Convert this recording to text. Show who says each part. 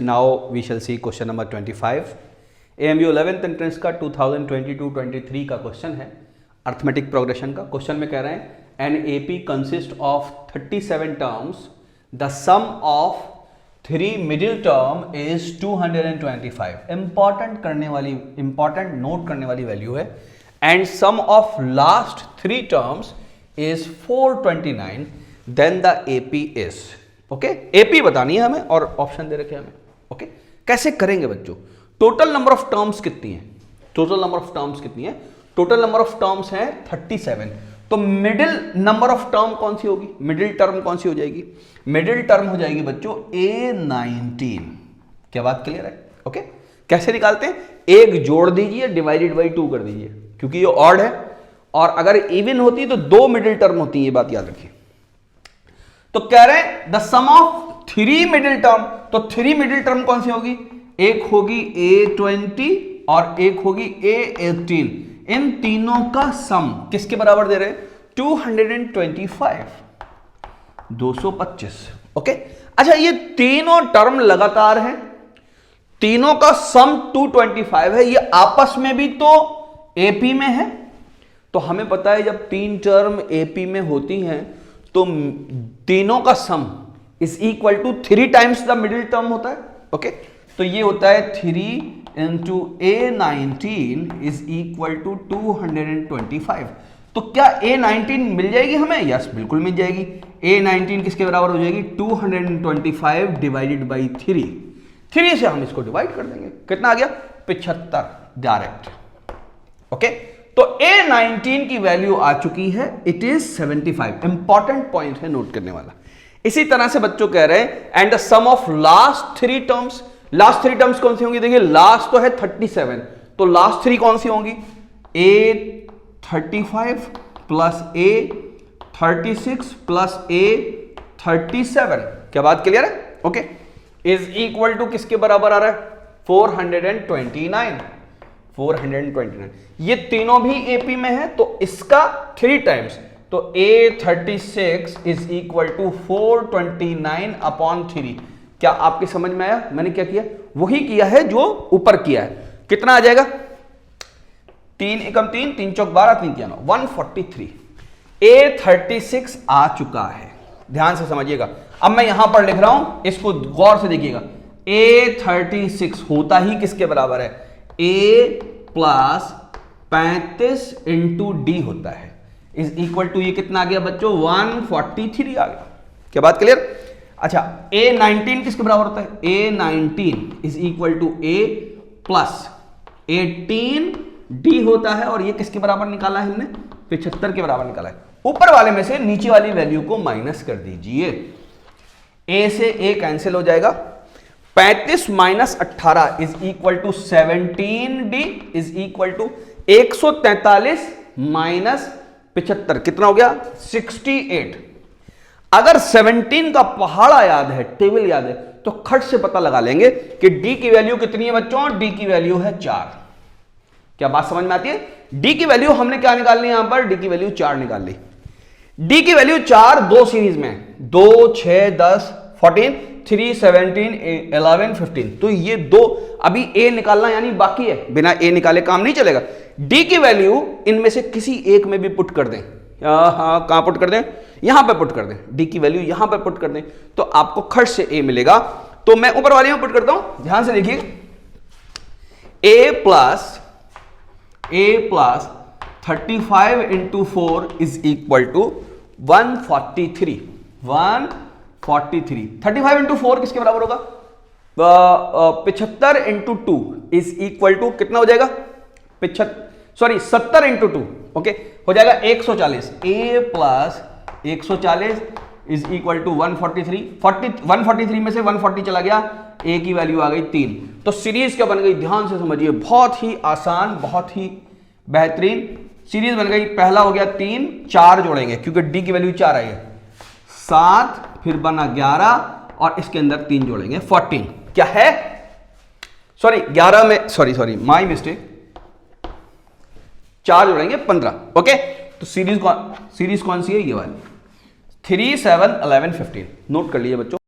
Speaker 1: Now we shall see question number 25. AMU 11th entrance का 2022-23 का question है, arithmetic progression का। क्वेश्चन में कह रहे हैं an AP consist of 37 terms, the sum of 3 middle term is 225। Important note करने वाली वैल्यू है। And sum of last 3 terms is 429, then the AP is. Okay, AP बतानी है हमें और ऑप्शन दे रखे हमें। ओके, कैसे करेंगे बच्चों? टोटल नंबर ऑफ टर्म्स कितनी है? टोटल नंबर ऑफ टर्म्स कितनी है? टोटल नंबर ऑफ टर्म्स है 37। तो मिडिल नंबर ऑफ टर्म कौन सी होगी? मिडिल टर्म कौन सी हो जाएगी? मिडिल टर्म हो जाएगी बच्चों A19। क्या बात क्लियर है? ओके, कैसे निकालते हैं? एक जोड़ दीजिए, डिवाइडेड बाई 2 कर दीजिए, क्योंकि ये ऑड है और अगर इवन होती तो 2 मिडिल टर्म होती है, ये बात याद रखिए। तो कह रहे हैं the sum of 3 middle term, तो 3 मिडिल टर्म कौन सी होगी? एक होगी A20 और एक होगी A18। इन तीनों का सम किसके बराबर दे रहे हैं? 225, 225। ओके, अच्छा ये तीनों टर्म लगातार हैं, तीनों का सम 225 है, ये आपस में भी तो AP में है। तो हमें पता है जब 3 टर्म AP में होती हैं तो तीनों का sum is equal to 3 times the middle term होता है। ओके, तो ये होता है 3 into A19 is equal to 225। तो क्या A19 मिल जाएगी हमें? यस, बिल्कुल मिल जाएगी। A19 किसके बराबर हो जाएगी? 225 डिवाइडेड बाई 3। 3 से हम इसको डिवाइड कर देंगे, कितना आ गया? 75 डायरेक्ट। ओके, तो A19 की वैल्यू आ चुकी है, इट इज 75। इंपॉर्टेंट पॉइंट है नोट करने वाला। इसी तरह से बच्चों कह रहे हैं and the sum of last 3 terms. Last 3 terms कौन सी होंगी? देखिए लास्ट तो है 37, तो लास्ट 3 कौन सी होंगी? A35 plus A36 plus A37। क्या बात क्लियर है? ओके, इज इक्वल टू किसके बराबर आ रहा है? 429। 429 ये तीनों भी AP में है, तो इसका 3 टाइम्स, तो A36 is equal to 429 upon 3। क्या आपकी समझ में आया? मैंने क्या किया? वही किया है जो ऊपर किया है। कितना आ जाएगा? 3 एकम 3, 3 चौक 12, 3 किया 9, 143। A36 आ चुका है, ध्यान से समझिएगा। अब मैं यहां पर लिख रहा हूं, इसको गौर से देखिएगा। A36 होता ही किसके बराबर है? A प्लस 35 इंटू डी होता है, इज इक्वल टू ये कितना आ गया बच्चों? 143 आ गया। क्या बात क्लियर? अच्छा, A19 किसके बराबर होता है? A19 is equal to A plus 18 D होता है, और ये किसके बराबर निकाला है हमने? 75 के बराबर निकाला है। ऊपर वाले में से नीचे वाली वैल्यू को माइनस कर दीजिए। A से A कैंसिल हो जाएगा। 35 minus 18 is equal to 17D is equal to 143 minus 75 कितना हो गया? 68। अगर 17 का पहाड़ा याद है, टेबल याद है, तो खट से पता लगा लेंगे कि D की वैल्यू कितनी है बच्चों? D की वैल्यू है 4। क्या बात समझ में आती है? D की वैल्यू हमने क्या निकालनी है? यहां पर D की वैल्यू 4 निकाल ली। D की वैल्यू 4 दो सीरीज में, 2, 6, 10, 14, 3, 17, 11, 15। तो ये दो अभी A निकालना यानी बाकी है, बिना A निकाले काम नहीं चलेगा। D की वैल्यू इनमें से किसी एक में भी पुट कर दें। हाँ, कहां पुट कर दें? यहां पे पुट कर दें। D की वैल्यू यहां पे पुट कर दें तो आपको खट से A मिलेगा। तो मैं ऊपर वाले में पुट करता हूं, ध्यान से देखिए। A plus 35 into 4 is equal to 143। 143 35 into 4 किसके बराबर होगा? 75 इंटू 2 इज इक्वल टू कितना हो जाएगा? 70 इंटू 2 ओके हो जाएगा 140। A plus 140 is equal to 143। 143 में से 140 चला गया, A की वैल्यू आ गई 3। तो सीरीज क्या बन गई? ध्यान से समझिए, बहुत ही आसान, बहुत ही बेहतरीन सीरीज बन गई। पहला हो गया 3, 4 जोड़ेंगे क्योंकि D की वैल्यू 4 आई है, 7, फिर बना 11 और इसके अंदर 3 जोड़ेंगे 14। क्या है? सॉरी 11 में, सॉरी माई मिस्टेक, 4 जोड़ेंगे 15। ओके, तो सीरीज कौन सी है? ये वाली 3, 7, 11, 15। नोट कर लीजिए बच्चों।